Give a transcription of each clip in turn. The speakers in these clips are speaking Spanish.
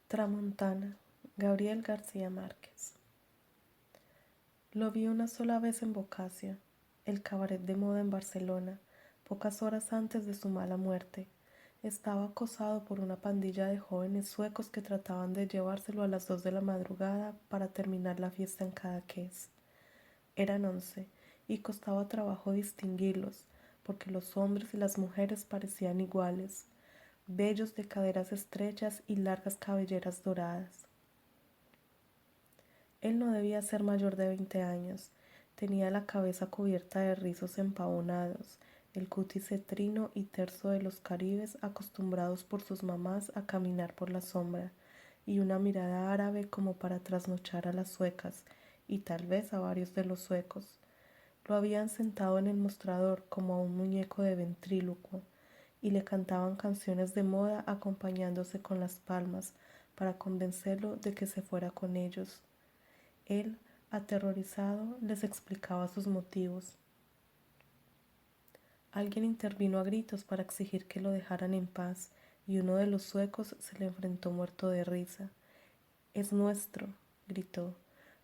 Tramontana, Gabriel García Márquez. Lo vi una sola vez en Boccaccio, el cabaret de moda en Barcelona, pocas horas antes de su mala muerte. Estaba acosado por una pandilla de jóvenes suecos que trataban de llevárselo a las 2 de la madrugada para terminar la fiesta en Cadaqués. Eran 11 y costaba trabajo distinguirlos, porque los hombres y las mujeres parecían iguales, bellos de caderas estrechas y largas cabelleras doradas. Él no debía ser mayor de 20 años. Tenía la cabeza cubierta de rizos empavonados, el cutis cetrino y terso de los caribes acostumbrados por sus mamás a caminar por la sombra, y una mirada árabe como para trasnochar a las suecas, y tal vez a varios de los suecos. Lo habían sentado en el mostrador como a un muñeco de ventrílocuo, y le cantaban canciones de moda acompañándose con las palmas para convencerlo de que se fuera con ellos. Él, aterrorizado, les explicaba sus motivos. Alguien intervino a gritos para exigir que lo dejaran en paz, y uno de los suecos se le enfrentó muerto de risa. «Es nuestro», gritó.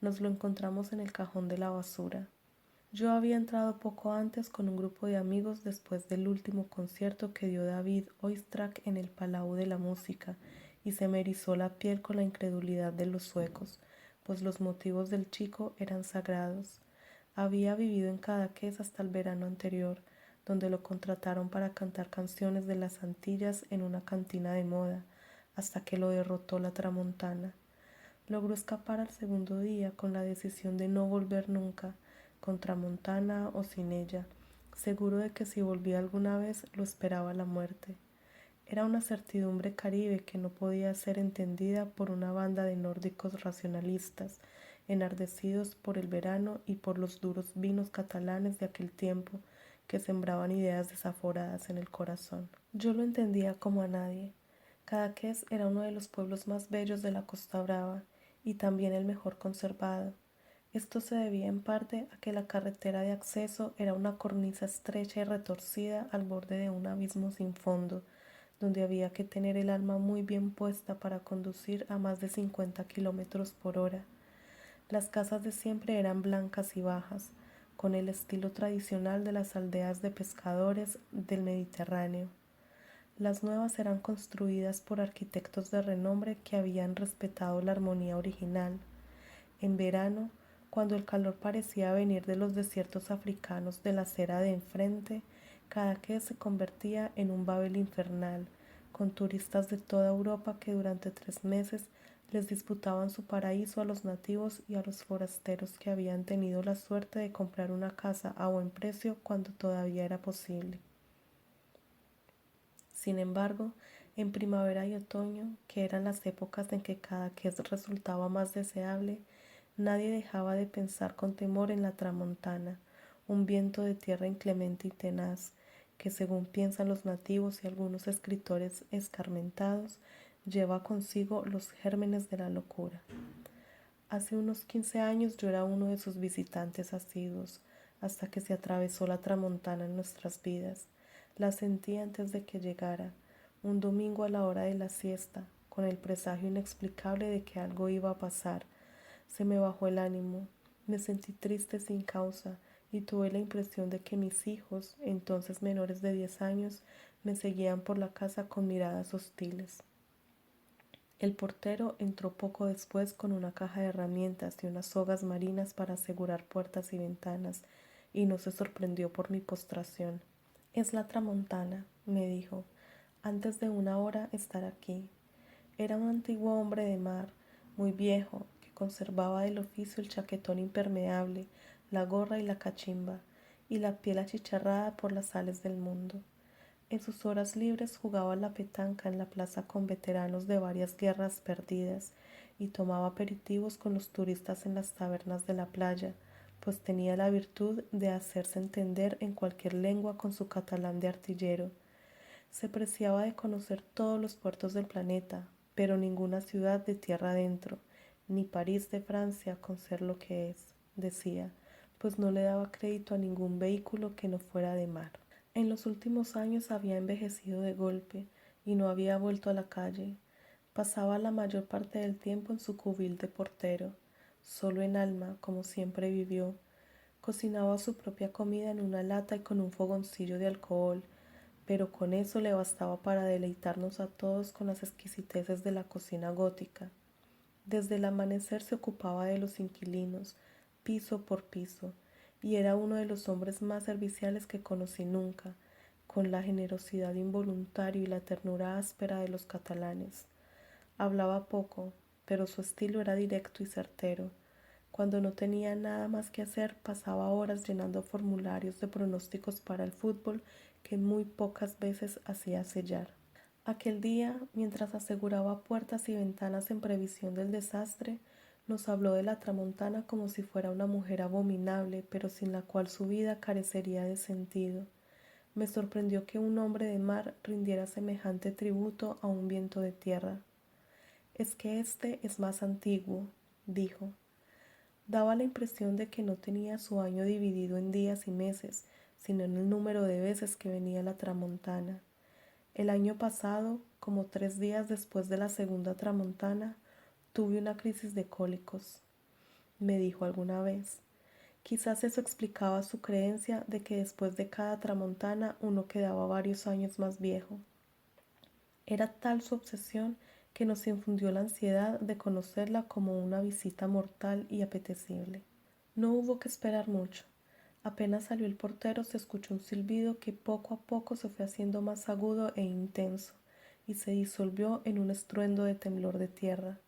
«Nos lo encontramos en el cajón de la basura». Yo había entrado poco antes con un grupo de amigos después del último concierto que dio David Oistrakh en el Palau de la Música, y se me erizó la piel con la incredulidad de los suecos, pues los motivos del chico eran sagrados. Había vivido en Cadaqués hasta el verano anterior, donde lo contrataron para cantar canciones de las Antillas en una cantina de moda, hasta que lo derrotó la Tramontana. Logró escapar al segundo día con la decisión de no volver nunca, con Tramontana o sin ella, seguro de que si volvía alguna vez lo esperaba la muerte. Era una certidumbre caribe que no podía ser entendida por una banda de nórdicos racionalistas, enardecidos por el verano y por los duros vinos catalanes de aquel tiempo, que sembraban ideas desaforadas en el corazón. Yo lo entendía como a nadie. Cadaqués era uno de los pueblos más bellos de la Costa Brava y también el mejor conservado. Esto se debía en parte a que la carretera de acceso era una cornisa estrecha y retorcida al borde de un abismo sin fondo, donde había que tener el alma muy bien puesta para conducir a más de 50 kilómetros por hora. Las casas de siempre eran blancas y bajas, con el estilo tradicional de las aldeas de pescadores del Mediterráneo. Las nuevas eran construidas por arquitectos de renombre que habían respetado la armonía original. En verano, cuando el calor parecía venir de los desiertos africanos de la acera de enfrente, Cadaqués se convertía en un Babel infernal, con turistas de toda Europa que durante 3 meses les disputaban su paraíso a los nativos y a los forasteros que habían tenido la suerte de comprar una casa a buen precio cuando todavía era posible. Sin embargo, en primavera y otoño, que eran las épocas en que Cadaqués resultaba más deseable, nadie dejaba de pensar con temor en la Tramontana, un viento de tierra inclemente y tenaz, que según piensan los nativos y algunos escritores escarmentados, lleva consigo los gérmenes de la locura. Hace unos 15 años yo era uno de sus visitantes asiduos, hasta que se atravesó la Tramontana en nuestras vidas. La sentí antes de que llegara, un domingo a la hora de la siesta, con el presagio inexplicable de que algo iba a pasar. Se me bajó el ánimo, me sentí triste sin causa y tuve la impresión de que mis hijos, entonces menores de 10 años, me seguían por la casa con miradas hostiles. El portero entró poco después con una caja de herramientas y unas sogas marinas para asegurar puertas y ventanas, y no se sorprendió por mi postración. «Es la Tramontana», me dijo. «Antes de una hora estará aquí». Era un antiguo hombre de mar, muy viejo, que conservaba del oficio el chaquetón impermeable, la gorra y la cachimba, y la piel achicharrada por las sales del mundo. En sus horas libres jugaba a la petanca en la plaza con veteranos de varias guerras perdidas y tomaba aperitivos con los turistas en las tabernas de la playa, pues tenía la virtud de hacerse entender en cualquier lengua con su catalán de artillero. Se preciaba de conocer todos los puertos del planeta, pero ninguna ciudad de tierra adentro, ni París de Francia con ser lo que es, decía, pues no le daba crédito a ningún vehículo que no fuera de mar. En los últimos años había envejecido de golpe y no había vuelto a la calle. Pasaba la mayor parte del tiempo en su cubil de portero, solo en alma, como siempre vivió. Cocinaba su propia comida en una lata y con un fogoncillo de alcohol, pero con eso le bastaba para deleitarnos a todos con las exquisiteces de la cocina gótica. Desde el amanecer se ocupaba de los inquilinos, piso por piso, y era uno de los hombres más serviciales que conocí nunca, con la generosidad involuntaria y la ternura áspera de los catalanes. Hablaba poco, pero su estilo era directo y certero. Cuando no tenía nada más que hacer, pasaba horas llenando formularios de pronósticos para el fútbol que muy pocas veces hacía sellar. Aquel día, mientras aseguraba puertas y ventanas en previsión del desastre, nos habló de la tramontana como si fuera una mujer abominable, pero sin la cual su vida carecería de sentido. Me sorprendió que un hombre de mar rindiera semejante tributo a un viento de tierra. Es que este es más antiguo, dijo. Daba la impresión de que no tenía su año dividido en días y meses, sino en el número de veces que venía la tramontana. El año pasado, como 3 días después de la segunda tramontana, tuve una crisis de cólicos, me dijo alguna vez. Quizás eso explicaba su creencia de que después de cada tramontana uno quedaba varios años más viejo. Era tal su obsesión que nos infundió la ansiedad de conocerla como una visita mortal y apetecible. No hubo que esperar mucho. Apenas salió el portero se escuchó un silbido que poco a poco se fue haciendo más agudo e intenso y se disolvió en un estruendo de temblor de tierra.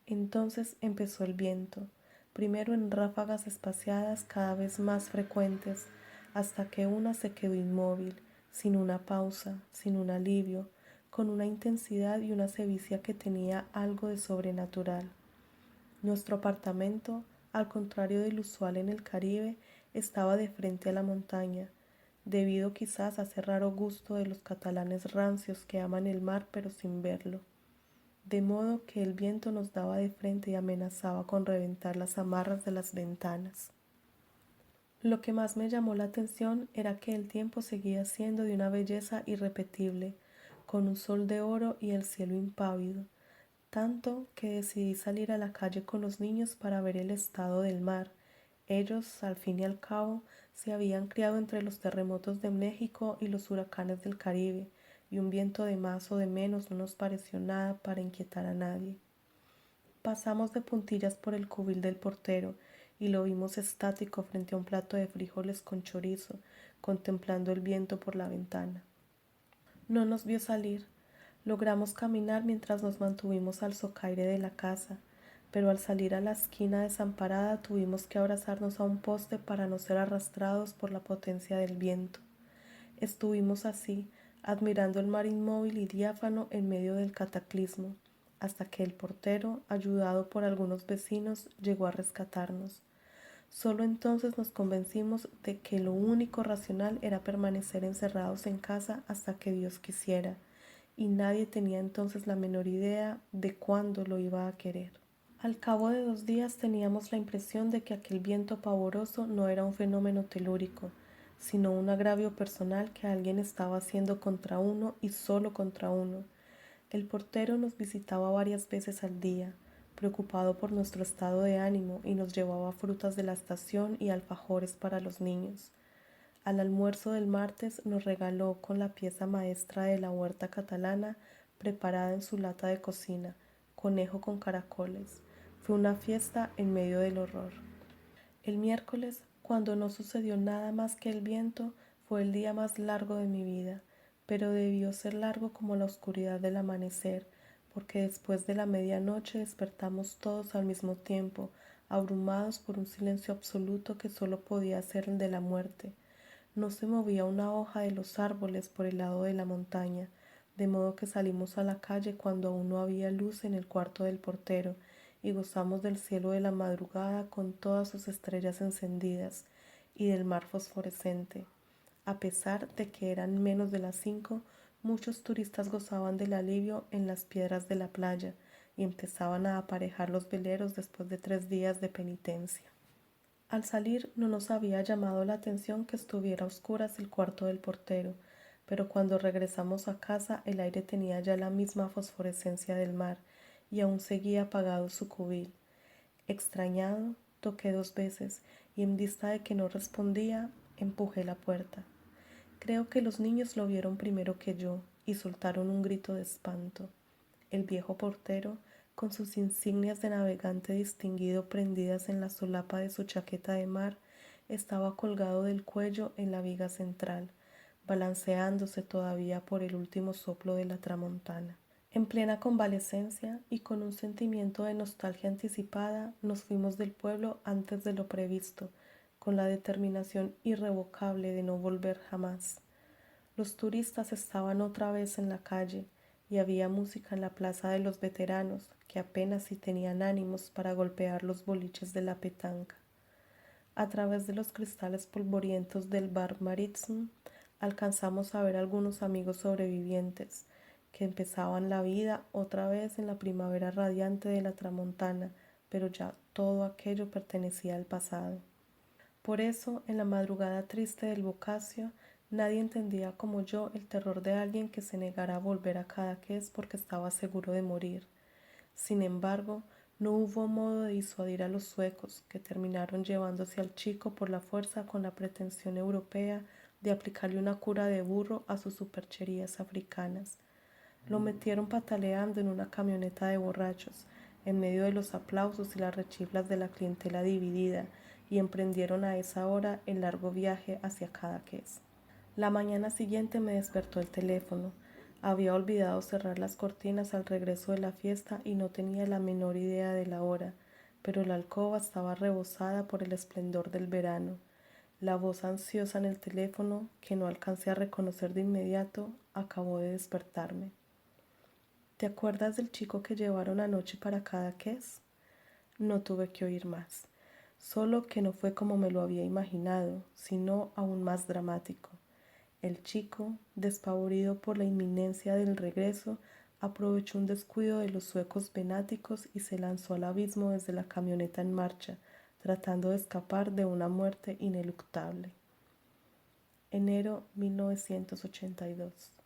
Entonces empezó el viento, primero en ráfagas espaciadas cada vez más frecuentes, hasta que una se quedó inmóvil, sin una pausa, sin un alivio, con una intensidad y una sevicia que tenía algo de sobrenatural. Nuestro apartamento, al contrario del usual en el Caribe, estaba de frente a la montaña, debido quizás a ese raro gusto de los catalanes rancios que aman el mar pero sin verlo, de modo que el viento nos daba de frente y amenazaba con reventar las amarras de las ventanas. Lo que más me llamó la atención era que el tiempo seguía siendo de una belleza irrepetible, con un sol de oro y el cielo impávido, tanto que decidí salir a la calle con los niños para ver el estado del mar. Ellos, al fin y al cabo, se habían criado entre los terremotos de México y los huracanes del Caribe, y un viento de más o de menos no nos pareció nada para inquietar a nadie. Pasamos de puntillas por el cubil del portero y lo vimos estático frente a un plato de frijoles con chorizo, contemplando el viento por la ventana. No nos vio salir. Logramos caminar mientras nos mantuvimos al socaire de la casa, pero al salir a la esquina desamparada tuvimos que abrazarnos a un poste para no ser arrastrados por la potencia del viento. Estuvimos así, admirando el mar inmóvil y diáfano en medio del cataclismo, hasta que el portero, ayudado por algunos vecinos, llegó a rescatarnos. Solo entonces nos convencimos de que lo único racional era permanecer encerrados en casa hasta que Dios quisiera, y nadie tenía entonces la menor idea de cuándo lo iba a querer. Al cabo de 2 días teníamos la impresión de que aquel viento pavoroso no era un fenómeno telúrico, sino un agravio personal que alguien estaba haciendo contra uno y solo contra uno. El portero nos visitaba varias veces al día, preocupado por nuestro estado de ánimo, y nos llevaba frutas de la estación y alfajores para los niños. Al almuerzo del martes nos regaló con la pieza maestra de la huerta catalana preparada en su lata de cocina, conejo con caracoles. Fue una fiesta en medio del horror. El miércoles, cuando no sucedió nada más que el viento, fue el día más largo de mi vida, pero debió ser largo como la oscuridad del amanecer, porque después de la medianoche despertamos todos al mismo tiempo, abrumados por un silencio absoluto que solo podía ser el de la muerte. No se movía una hoja de los árboles por el lado de la montaña, de modo que salimos a la calle cuando aún no había luz en el cuarto del portero, y gozamos del cielo de la madrugada con todas sus estrellas encendidas, y del mar fosforescente. A pesar de que eran menos de las 5, muchos turistas gozaban del alivio en las piedras de la playa, y empezaban a aparejar los veleros después de 3 días de penitencia. Al salir no nos había llamado la atención que estuviera a oscuras el cuarto del portero, pero cuando regresamos a casa el aire tenía ya la misma fosforescencia del mar y aún seguía apagado su cubil. Extrañado, toqué 2 veces y en vista de que no respondía, empujé la puerta. Creo que los niños lo vieron primero que yo y soltaron un grito de espanto. El viejo portero, con sus insignias de navegante distinguido prendidas en la solapa de su chaqueta de mar, estaba colgado del cuello en la viga central, balanceándose todavía por el último soplo de la tramontana. En plena convalecencia y con un sentimiento de nostalgia anticipada, nos fuimos del pueblo antes de lo previsto, con la determinación irrevocable de no volver jamás. Los turistas estaban otra vez en la calle y había música en la plaza de los veteranos, que apenas si tenían ánimos para golpear los boliches de la petanca. A través de los cristales polvorientos del bar Maritzm alcanzamos a ver algunos amigos sobrevivientes que empezaban la vida otra vez en la primavera radiante de la tramontana, pero ya todo aquello pertenecía al pasado. Por eso, en la madrugada triste del Boccaccio, nadie entendía como yo el terror de alguien que se negara a volver a Cadaqués porque estaba seguro de morir. Sin embargo, no hubo modo de disuadir a los suecos, que terminaron llevándose al chico por la fuerza con la pretensión europea de aplicarle una cura de burro a sus supercherías africanas. Lo metieron pataleando en una camioneta de borrachos, en medio de los aplausos y las rechiflas de la clientela dividida, y emprendieron a esa hora el largo viaje hacia Cadaqués. La mañana siguiente me despertó el teléfono. Había olvidado cerrar las cortinas al regreso de la fiesta y no tenía la menor idea de la hora, pero la alcoba estaba rebosada por el esplendor del verano. La voz ansiosa en el teléfono, que no alcancé a reconocer de inmediato, acabó de despertarme. ¿Te acuerdas del chico que llevaron anoche para Cadaqués? No tuve que oír más, solo que no fue como me lo había imaginado, sino aún más dramático. El chico, despavorido por la inminencia del regreso, aprovechó un descuido de los suecos venáticos y se lanzó al abismo desde la camioneta en marcha, tratando de escapar de una muerte ineluctable. Enero 1982.